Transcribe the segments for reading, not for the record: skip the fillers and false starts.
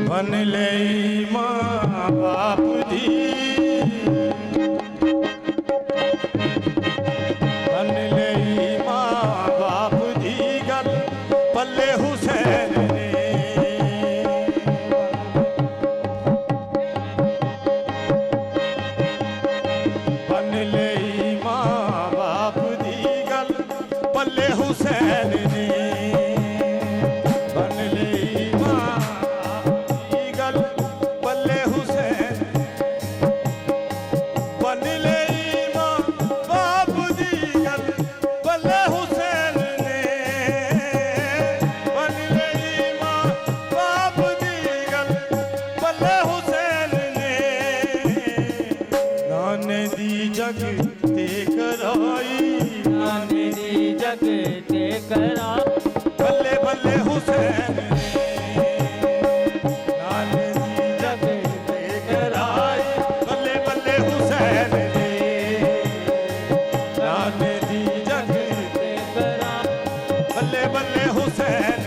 बन ले मां बाप दी बन ले मां बाप दी गल पल्ले हुसैन ने बन ले मां बाप दी गल पल्ले हुसैन ने जग ते कराई नाने दी जग ते करा बल्ले बल्ले हुसैन नाने दी जग ते कराई बल्ले बल्ले हुसैन नाने दी जग ते करा बल्ले बल्ले हुसैन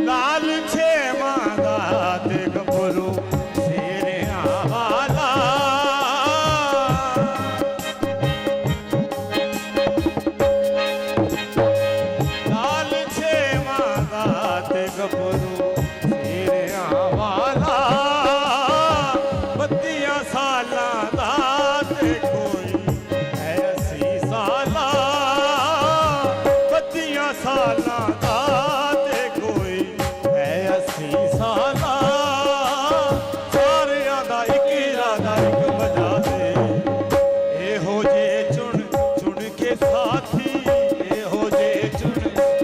लाल छे मादा ते गबरू तेरे आवाला लाल छे मादा ते गबरू तेरे आवाला बत्तियां साला दा ते कोई है 80 साला बत्तियां साला दा ते कोई है 80 साला सारियां दा इक इरादा इक वजह दे एहो जे चुन चुन के साथी एहो जे चुन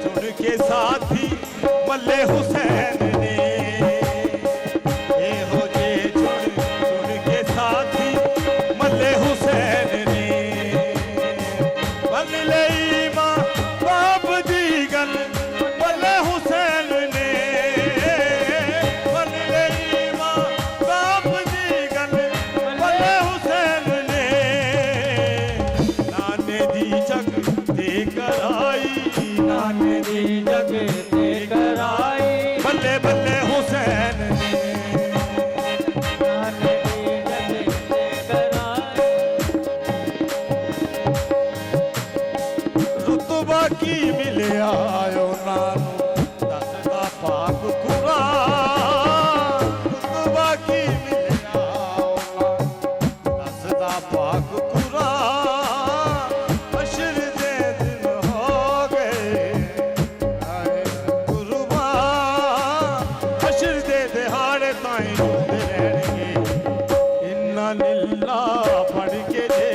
चुन के साथी बल्ले हुसैन ने एहो जे चुन चुन के साथी बल्ले हुसैन ने बन ले मां बाप दी गल बल्ले हुसैन ने बन ले मां बाप दी गल बल्ले हुसैन ने नाने दी जग ते कराई नाने दी जग ते कराई बल्ले बल्ले हुसैन ने नाने दी जग ते कराई रुतबा की मिलिया नानू दसदा पाक कुरान रुतबा की मिलिया दसदा पाक कुरान हशर दे दिन हो गए कुर्बान हशर दे दिहाड़े ताईं रोंदे रहणगे इन्ना लिल्ला पढ़ के जे